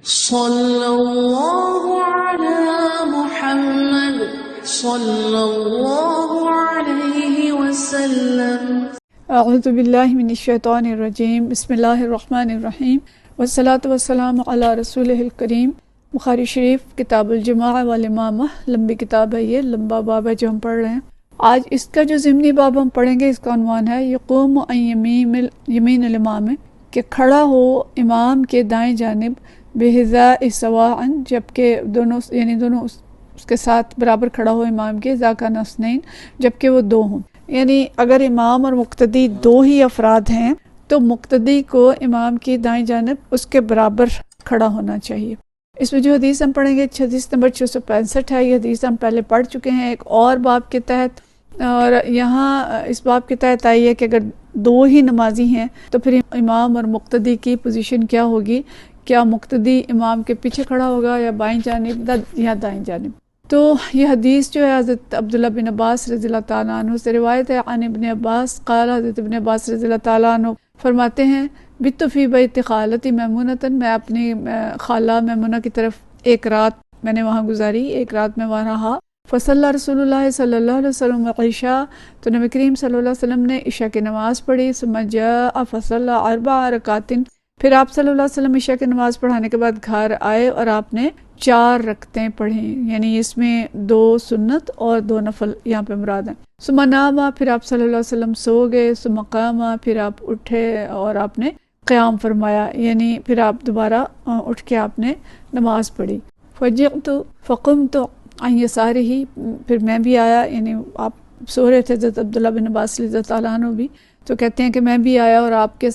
صلی اللہ علی محمد صلی اللہ علیہ وسلم۔ اعوذ باللہ من الشیطان الرجیم، بسم اللہ الرحمن الرحیم، والصلاة والسلام علی رسولہ الکریم۔ بخاری شریف کتاب الجماع والامامہ، لمبی کتاب ہے، یہ لمبا باب ہے جو ہم پڑھ رہے ہیں۔ آج اس کا جو ضمنی باب ہم پڑھیں گے، اس کا عنوان ہے یقوم عن یمین الامام، کہ کھڑا ہو امام کے دائیں جانب، بحذاء سواء، جبکہ دونوں اس کے ساتھ برابر کھڑا ہو امام کے، ذا کان اثنین، جبکہ وہ دو ہوں۔ یعنی اگر امام اور مقتدی دو ہی افراد ہیں تو مقتدی کو امام کی دائیں جانب اس کے برابر کھڑا ہونا چاہیے۔ اس میں جو حدیث ہم پڑھیں گے حدیث نمبر 665 ہے۔ یہ حدیث ہم پہلے پڑھ چکے ہیں ایک اور باب کے تحت، اور یہاں اس باب کے تحت آئی ہے کہ اگر دو ہی نمازی ہیں تو پھر امام اور مقتدی کی پوزیشن کیا ہوگی، کیا مقتدی امام کے پیچھے کھڑا ہوگا یا بائیں جانب یا دائیں جانب۔ تو یہ حدیث جو ہے حضرت عبداللہ بن عباس رضی اللہ تعالیٰ عنہ سے روایت ہے، عن ابن عباس قال، حضرت ابن عباس رضی اللہ تعالیٰ عنہ فرماتے ہیں، بت فی بیت خالتی میمونۃ، میں اپنی خالہ میمونہ کی طرف ایک رات میں نے وہاں گزاری، ایک رات میں وہاں رہا۔ فصلی رسول اللہ صلی اللہ علیہ وسلم عشاء، تو نبی کریم صلی اللہ علیہ وسلم نے عشاء کی نماز پڑھی۔ ثم جاء فصلی 4 رکعات، پھر آپ صلی اللہ علیہ وسلم عشاء کی نماز پڑھانے کے بعد گھر آئے اور آپ نے 4 رکعتیں پڑھیں، یعنی اس میں 2 سنت اور 2 نفل یہاں پہ مراد ہیں۔ ثم نام، پھر آپ صلی اللہ علیہ وسلم سو گئے۔ ثم قام، پھر آپ اٹھے اور آپ نے قیام فرمایا، یعنی پھر آپ دوبارہ اٹھ کے آپ نے نماز پڑھی۔ فجعت فقمت عن یسارہ، پھر میں بھی آیا، یعنی آپ سو رہے تھے حضرت عبداللہ بن عباس رضی اللہ تعالیٰ عنہ بھی، تو کہتے ہیں کہ میں بھی آیا اور آپ کے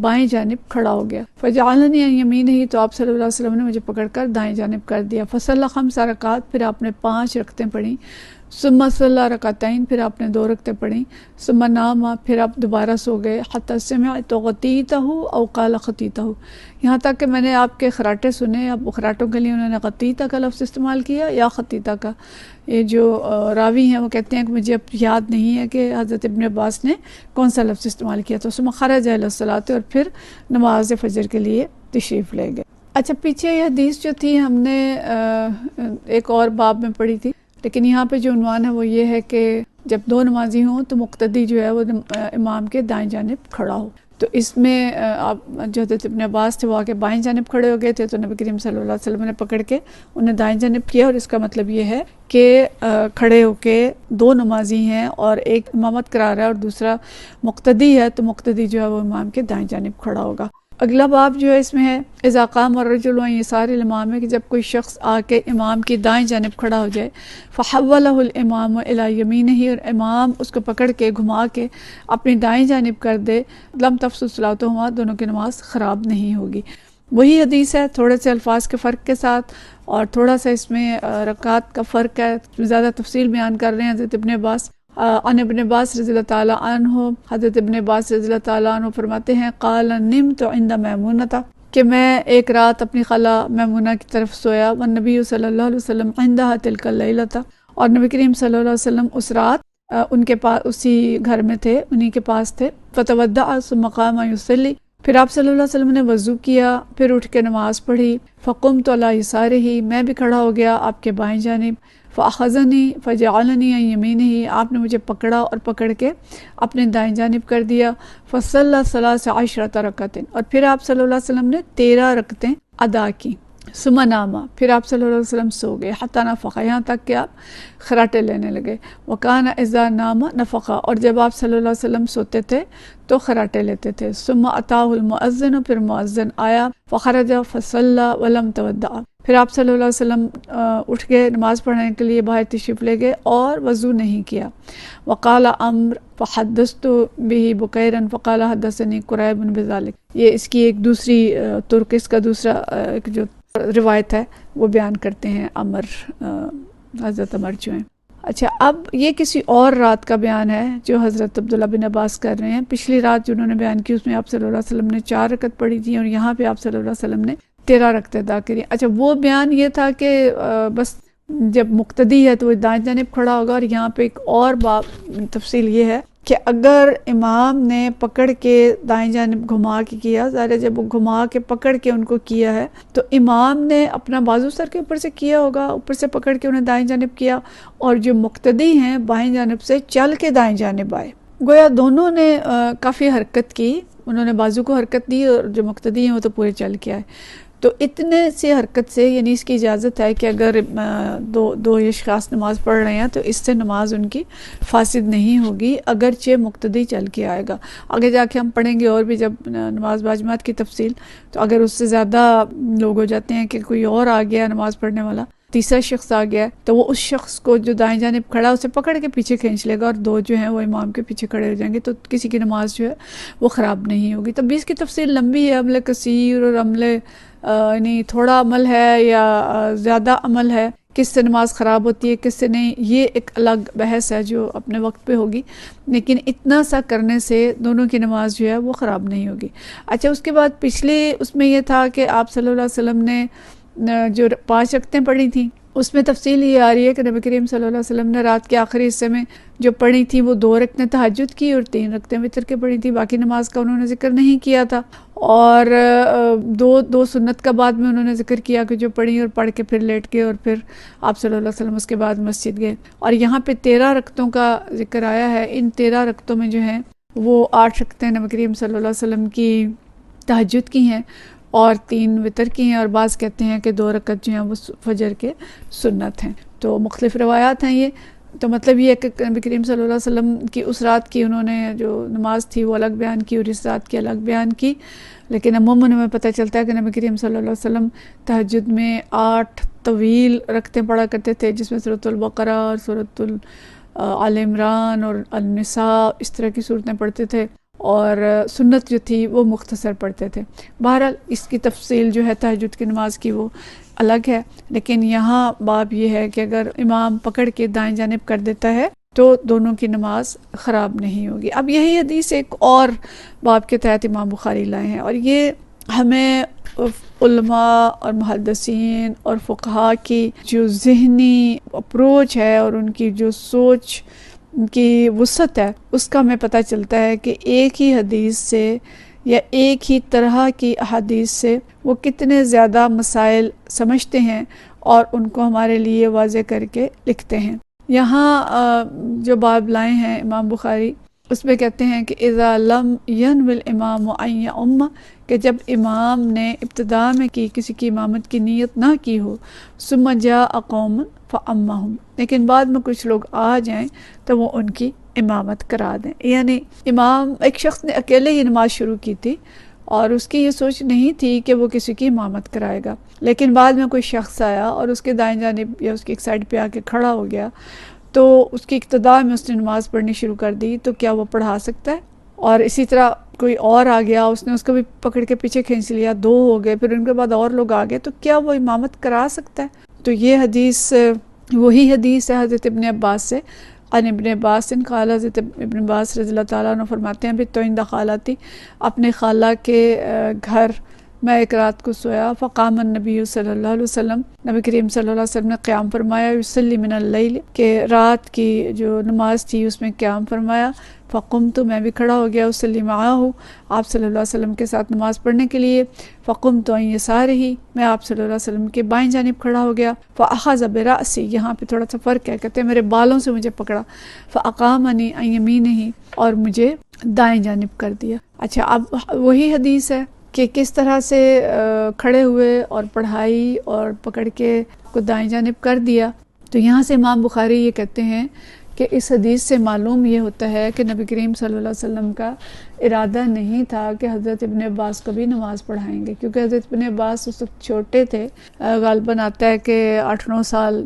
بائیں جانب کھڑا ہو گیا۔ فجعلنی عن یمینہ، تو آپ صلی اللہ علیہ وسلم نے مجھے پکڑ کر دائیں جانب کر دیا۔ فصلی 5 رکعات، پھر آپ نے 5 رکعتیں پڑھیں۔ ثم صلی رکعتین، پھر آپ نے 2 رکعتیں پڑھیں۔ ثم نام، پھر آپ دوبارہ سو گئے۔ حتی سمعت غطیتہ او قال خطیتہ، یہاں تک کہ میں نے آپ کے خراٹے سنے۔ اب خراٹوں کے لیے انہوں نے غطیتہ کا لفظ استعمال کیا یا خطیتہ کا۔ یہ جو راوی ہیں وہ کہتے ہیں کہ مجھے اب یاد نہیں ہے کہ حضرت ابن عباس نے کون سا لفظ استعمال کیا۔ تو ثم خرج الی الصلاۃ، اور پھر نماز فجر کے لیے تشریف لے گئے۔ اچھا، پیچھے یہ حدیث جو تھی ہم نے ایک اور باب میں پڑھی تھی، لیکن یہاں پہ جو عنوان ہے وہ یہ ہے کہ جب 2 نمازی ہوں تو مقتدی جو ہے وہ امام کے دائیں جانب کھڑا ہو۔ تو اس میں آپ جو حضرت ابن عباس تھے وہ آ کے بائیں جانب کھڑے ہو گئے تھے، تو نبی کریم صلی اللہ علیہ وسلم نے پکڑ کے انہیں دائیں جانب کیا، اور اس کا مطلب یہ ہے کہ کھڑے ہو کے 2 نمازی ہیں اور ایک امامت کرا رہا ہے اور دوسرا مقتدی ہے، تو مقتدی جو ہے وہ امام کے دائیں جانب کھڑا ہوگا۔ اگلا باب جو ہے اس میں ہے اذا قام الرجل عن یسار الامام، کہ جب کوئی شخص آ کے امام کی دائیں جانب کھڑا ہو جائے، فحولہ الامام الی یمینہ، اور امام اس کو پکڑ کے گھما کے اپنی دائیں جانب کر دے، لم تفسد صلاتہما، دونوں کی نماز خراب نہیں ہوگی۔ وہی حدیث ہے، تھوڑے سے الفاظ کے فرق کے ساتھ، اور تھوڑا سا اس میں رکعات کا فرق ہے، زیادہ تفصیل بیان کر رہے ہیں حضرت ابن عباس۔ عن ابن عباس رضی اللہ تعالیٰ عنہ، حضرت ابن عباس رضی اللہ تعالیٰ عنہ فرماتے ہیں، قال نمت عند میمونۃ، کہ میں ایک رات اپنی خالہ میمونہ کی طرف سویا، والنبی صلی اللہ علیہ وسلم عندها تلک اللیلۃ، اور نبی کریم صلی اللہ علیہ وسلم اس رات ان کے پاس اسی گھر میں تھے، انہی کے پاس تھے۔ فتودع ثم قام یصلی، پھر آپ صلی اللہ علیہ وسلم نے وضو کیا، پھر اٹھ کے نماز پڑھی۔ فقمت علی یسارہ، میں بھی کھڑا ہو گیا آپ کے بائیں جانب۔ فاخذنی فجعلنی عن یمینہ، آپ نے مجھے پکڑا اور پکڑ کے اپنے دائیں جانب کر دیا۔ فصلی 13 رکعۃ، اور پھر آپ صلی اللہ علیہ وسلم نے 13 رکعتیں ادا کی۔ ثم نام، پھر آپ صلی اللہ علیہ وسلم سو گئے۔ حتی نفخ، یہاں تک کہ آپ خراٹے لینے لگے۔ وکان اذا نام نفخ، اور جب آپ صلی اللہ علیہ وسلم سوتے تھے تو خراٹے لیتے تھے۔ ثم اتاہ المؤذن، پھر مؤذن آیا، فخرج فصلی ولم تودع، پھر آپ صلی اللہ علیہ وسلم اٹھ گئے نماز پڑھنے کے لیے، باہر تشریف لے گئے اور وضو نہیں کیا۔ وقال عمرو فحدثت به بکیرا فقال حدثنی قریب بذلک، یہ اس کی ایک دوسری ترک، اس کا دوسرا ایک جو روایت ہے وہ بیان کرتے ہیں حضرت عمر جو ہیں۔ اچھا، اب یہ کسی اور رات کا بیان ہے جو حضرت عبداللہ بن عباس کر رہے ہیں۔ پچھلی رات جو انہوں نے بیان کی اس میں آپ صلی اللہ علیہ وسلم نے 4 رکعت پڑھی تھی، اور یہاں پہ آپ صلی اللہ علیہ وسلم نے 13 رکعتیں ادا کری۔ اچھا، وہ بیان یہ تھا کہ بس جب مقتدی ہے تو وہ دائیں جانب کھڑا ہوگا، اور یہاں پہ ایک اور باب تفصیل یہ ہے کہ اگر امام نے پکڑ کے دائیں جانب گھما کے کیا، ظاہر ہے جب وہ گھما کے پکڑ کے ان کو کیا ہے تو امام نے اپنا بازو سر کے اوپر سے کیا ہوگا، اوپر سے پکڑ کے انہیں دائیں جانب کیا، اور جو مقتدی ہیں بائیں جانب سے چل کے دائیں جانب آئے۔ گویا دونوں نے کافی حرکت کی، انہوں نے بازو کو حرکت دی، اور جو مقتدی ہیں وہ تو پورے چل کے آئے۔ تو اتنے سے حرکت سے یعنی اس کی اجازت ہے کہ اگر دو اشخاص نماز پڑھ رہے ہیں تو اس سے نماز ان کی فاسد نہیں ہوگی، اگرچہ مقتدی چل کے آئے گا۔ آگے جا کے ہم پڑھیں گے اور بھی جب نماز باجماعت کی تفصیل، تو اگر اس سے زیادہ لوگ ہو جاتے ہیں کہ کوئی اور آ گیا نماز پڑھنے والا، تیسرا شخص آ گیا ہے، تو وہ اس شخص کو جو دائیں جانب کھڑا اسے پکڑ کے پیچھے کھینچ لے گا، اور دو جو ہیں وہ امام کے پیچھے کھڑے ہو جائیں گے، تو کسی کی نماز جو ہے وہ خراب نہیں ہوگی۔ تب بھی اس کی تفصیل لمبی ہے، عمل کثیر اور عمل یعنی تھوڑا عمل ہے یا زیادہ عمل ہے، کس سے نماز خراب ہوتی ہے کس سے نہیں، یہ ایک الگ بحث ہے جو اپنے وقت پہ ہوگی، لیکن اتنا سا کرنے سے دونوں کی نماز جو ہے وہ خراب نہیں ہوگی۔ اچھا، اس کے بعد پچھلے اس میں یہ تھا کہ آپ صلی اللہ علیہ وسلم نے جو 5 رکعتیں پڑھی تھیں، اس میں تفصیل یہ آ رہی ہے کہ نبی کریم صلی اللہ علیہ وسلم نے رات کے آخری حصے میں جو پڑھی تھی وہ 2 رکعتیں تہجد کی اور 3 رکعتیں وتر کے پڑھی تھی، باقی نماز کا انہوں نے ذکر نہیں کیا تھا، اور دو سنت کا بعد میں انہوں نے ذکر کیا کہ جو پڑھی اور پڑھ کے پھر لیٹ گئے، اور پھر آپ صلی اللہ علیہ وسلم اس کے بعد مسجد گئے، اور یہاں پہ 13 رکعتوں کا ذکر آیا ہے۔ ان 13 رکعتوں میں جو ہیں وہ 8 رکعتیں نبی کریم صلی اللہ علیہ وسلم کی تہجد کی ہیں اور 3 وتر کی ہیں، اور بعض کہتے ہیں کہ 2 رکعت جو ہیں وہ فجر کے سنت ہیں۔ تو مختلف روایات ہیں یہ، تو مطلب یہ ہے کہ نبی کریم صلی اللہ علیہ وسلم کی اس رات کی انہوں نے جو نماز تھی وہ الگ بیان کی اور اس رات کی الگ بیان کی، لیکن عموماً ہمیں پتہ چلتا ہے کہ نبی کریم صلی اللہ علیہ وسلم تہجد میں 8 طویل رکعتیں پڑھا کرتے تھے، جس میں سورۃ البقرہ اور سورۃ آل عمران اور النساء اس طرح کی صورتیں پڑھتے تھے، اور سنت جو تھی وہ مختصر پڑھتے تھے۔ بہرحال اس کی تفصیل جو ہے تہجد کی نماز کی وہ الگ ہے، لیکن یہاں باب یہ ہے کہ اگر امام پکڑ کے دائیں جانب کر دیتا ہے تو دونوں کی نماز خراب نہیں ہوگی۔ اب یہی حدیث ایک اور باب کے تحت امام بخاری لائے ہیں، اور یہ ہمیں علماء اور محدثین اور فقہاء کی جو ذہنی اپروچ ہے اور ان کی جو سوچ کی وسعت ہے اس کا ہمیں پتہ چلتا ہے کہ ایک ہی حدیث سے یا ایک ہی طرح کی احادیث سے وہ کتنے زیادہ مسائل سمجھتے ہیں اور ان کو ہمارے لیے واضح کر کے لکھتے ہیں۔ یہاں جو باب لائے ہیں امام بخاری اس میں کہتے ہیں کہ اذا لم ینوی الامام ان یؤم، کہ جب امام نے ابتدا میں کسی کی امامت کی نیت نہ کی ہو، ثم جاء قوم فامہم، لیکن بعد میں کچھ لوگ آ جائیں تو وہ ان کی امامت کرا دیں۔ یعنی ایک شخص نے اکیلے ہی نماز شروع کی تھی اور اس کی یہ سوچ نہیں تھی کہ وہ کسی کی امامت کرائے گا، لیکن بعد میں کوئی شخص آیا اور اس کے دائیں جانب یا اس کی ایک سائڈ پہ آ کے کھڑا ہو گیا، تو اس کی اقتداء میں اس نے نماز پڑھنی شروع کر دی، تو کیا وہ پڑھا سکتا ہے؟ اور اسی طرح کوئی اور آ گیا، اس نے اس کو بھی پکڑ کے پیچھے کھینچ لیا، 2 ہو گئے، پھر ان کے بعد اور لوگ آ گئے، تو کیا وہ امامت کرا سکتا ہے؟ تو یہ حدیث وہی حدیث ہے حضرت ابن عباس سے، ان ابن عباس قال، حضرت ابن عباس رضی اللہ تعالیٰ عنہ فرماتے ہیں تو عند خالتی، اپنے خالہ کے گھر میں ایک رات کو سویا، فقام النبی صلی اللہ علیہ وسلم، نبی کریم صلی اللہ علیہ وسلم نے قیام فرمایا، یصلی من اللیل، کہ رات کی جو نماز تھی اس میں قیام فرمایا، فقمت، میں بھی کھڑا ہو گیا، اصلی معہ، آپ صلی اللہ علیہ وسلم کے ساتھ نماز پڑھنے کے لیے، فقمت عن یسارہ، میں آپ صلی اللہ علیہ وسلم کے بائیں جانب کھڑا ہو گیا، فاخذ برأسی، یہاں پہ تھوڑا سا فرق ہے، کہتے ہیں میرے بالوں سے مجھے پکڑا، فاقامنی عن یمینہ، اور مجھے دائیں جانب کر دیا۔ اچھا، اب وہی حدیث ہے کہ کس طرح سے کھڑے ہوئے اور پڑھائی اور پکڑ کے کو دائیں جانب کر دیا۔ تو یہاں سے امام بخاری یہ کہتے ہیں کہ اس حدیث سے معلوم یہ ہوتا ہے کہ نبی کریم صلی اللہ علیہ وسلم کا ارادہ نہیں تھا کہ حضرت ابن عباس کو بھی نماز پڑھائیں گے، کیونکہ حضرت ابن عباس اس وقت چھوٹے تھے، غالباً آتا ہے کہ 8-9 سال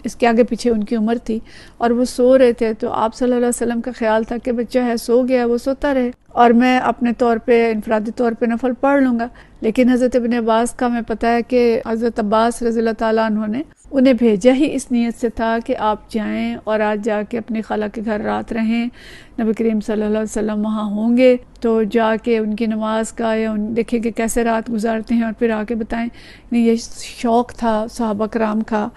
اس کے آگے پیچھے ان کی عمر تھی، اور وہ سو رہے تھے، تو آپ صلی اللہ علیہ وسلم کا خیال تھا کہ بچہ ہے سو گیا، وہ سوتا رہے اور میں اپنے طور پہ انفرادی طور پہ نفل پڑھ لوں گا۔ لیکن حضرت ابن عباس کا ہمیں پتہ ہے کہ حضرت عباس رضی اللہ تعالیٰ عنہ نے انہیں بھیجا ہی اس نیت سے تھا کہ آپ جائیں اور آج جا کے اپنی خالہ کے گھر رات رہیں، نبی کریم صلی اللہ علیہ وسلم وہاں ہوں گے تو جا کے ان کی نماز کا یا دیکھیں کہ کیسے رات گزارتے ہیں اور پھر آ کے بتائیں۔ یہ شوق تھا صحابہ کرام کا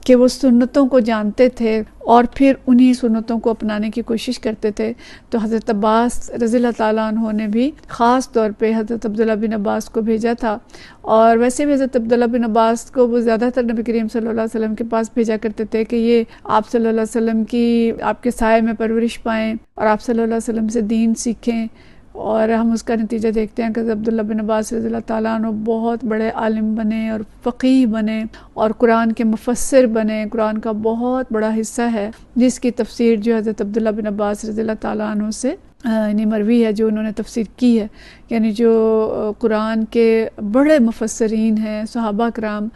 کہ وہ سنتوں کو جانتے تھے، اور پھر انہی سنتوں کو اپنانے کی کوشش کرتے تھے۔ تو حضرت عباس رضی اللہ تعالیٰ عنہ نے بھی خاص طور پہ حضرت عبداللہ بن عباس کو بھیجا تھا، اور ویسے بھی حضرت عبداللہ بن عباس کو وہ زیادہ تر نبی کریم صلی اللہ علیہ وسلم کے پاس بھیجا کرتے تھے کہ یہ آپ صلی اللہ علیہ وسلم کی آپ کے سائے میں پرورش پائیں اور آپ صلی اللہ علیہ وسلم سے دین سیکھیں۔ اور ہم اس کا نتیجہ دیکھتے ہیں کہ عبداللہ بن عباس رضی اللہ تعالیٰ عنہ بہت بڑے عالم بنے اور فقیہ بنے اور قرآن کے مفسر بنے۔ قرآن کا بہت بڑا حصہ ہے جس کی تفسیر جو حضرت عبداللہ بن عباس رضی اللہ تعالیٰ عنہ سے یعنی مروی ہے، جو انہوں نے تفسیر کی ہے، یعنی جو قرآن کے بڑے مفسرین ہیں صحابہ کرام،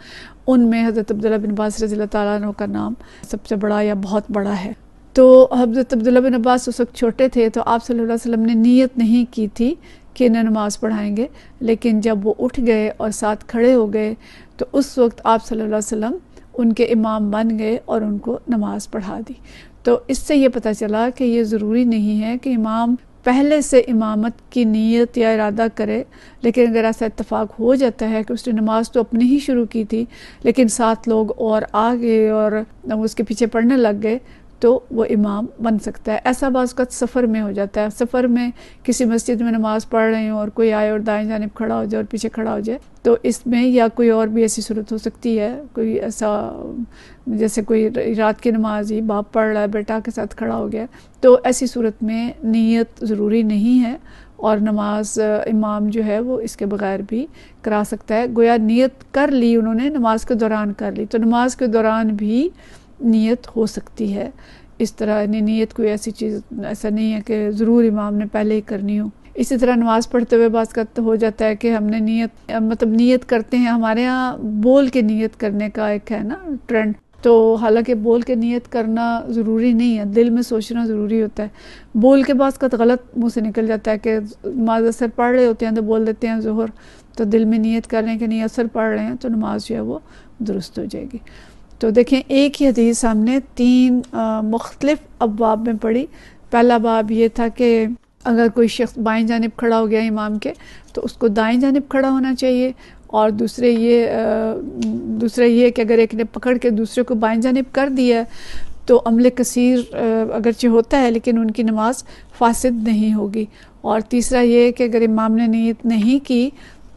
ان میں حضرت عبداللہ بن عباس رضی اللہ تعالیٰ عنہ کا نام سب سے بڑا یا بہت بڑا ہے۔ تو حضرت عبداللہ بن عباس اس وقت چھوٹے تھے، تو آپ صلی اللہ علیہ وسلم نے نیت نہیں کی تھی کہ انہیں نماز پڑھائیں گے، لیکن جب وہ اٹھ گئے اور ساتھ کھڑے ہو گئے تو اس وقت آپ صلی اللہ علیہ وسلم ان کے امام بن گئے اور ان کو نماز پڑھا دی۔ تو اس سے یہ پتہ چلا کہ یہ ضروری نہیں ہے کہ امام پہلے سے امامت کی نیت یا ارادہ کرے، لیکن اگر ایسا اتفاق ہو جاتا ہے کہ اس نے نماز تو اپنی ہی شروع کی تھی لیکن 7 لوگ اور آ گئے اور اس کے پیچھے پڑھنے لگ گئے، تو وہ امام بن سکتا ہے۔ ایسا بعض اوقات سفر میں ہو جاتا ہے، سفر میں کسی مسجد میں نماز پڑھ رہے ہوں اور کوئی آئے اور دائیں جانب کھڑا ہو جائے اور پیچھے کھڑا ہو جائے، تو اس میں یا کوئی اور بھی ایسی صورت ہو سکتی ہے، کوئی ایسا جیسے کوئی رات کی نماز ہی باپ پڑھ رہا ہے، بیٹا کے ساتھ کھڑا ہو گیا، تو ایسی صورت میں نیت ضروری نہیں ہے اور نماز امام جو ہے وہ اس کے بغیر بھی کرا سکتا ہے۔ گویا نیت کر لی انہوں نے، نماز کے دوران کر لی، تو نماز کے دوران بھی نیت ہو سکتی ہے۔ اس طرح نیت کوئی ایسی چیز ایسا نہیں ہے کہ ضرور امام نے پہلے ہی کرنی ہو۔ اسی طرح نماز پڑھتے ہوئے بعض کا ہو جاتا ہے کہ ہم نے نیت کرتے ہیں، ہمارے ہاں بول کے نیت کرنے کا ایک ہے نا ٹرینڈ، تو حالانکہ بول کے نیت کرنا ضروری نہیں ہے، دل میں سوچنا ضروری ہوتا ہے۔ بول کے بعض کا غلط منہ سے نکل جاتا ہے کہ نماز اثر پڑھ رہے ہوتے ہیں تو بول دیتے ہیں ظہر، تو دل میں نیت کر رہے ہیں کہ نہیں اثر پڑھ رہے ہیں، تو نماز جو ہے وہ درست ہو جائے گی۔ تو دیکھیں ایک ہی حدیث ہم نے 3 مختلف ابواب میں پڑھی۔ پہلا باب یہ تھا کہ اگر کوئی شخص بائیں جانب کھڑا ہو گیا امام کے تو اس کو دائیں جانب کھڑا ہونا چاہیے، اور دوسرا یہ کہ اگر ایک نے پکڑ کے دوسرے کو بائیں جانب کر دیا تو عمل کثیر اگرچہ ہوتا ہے لیکن ان کی نماز فاسد نہیں ہوگی، اور تیسرا یہ کہ اگر امام نے نیت نہیں کی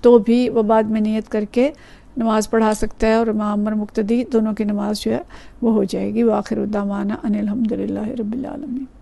تو بھی وہ بعد میں نیت کر کے نماز پڑھا سکتا ہے، اور امام اور مقتدی دونوں کی نماز جو ہے وہ ہو جائے گی۔ وآخر دعوانا ان الحمدللہ رب العالمین۔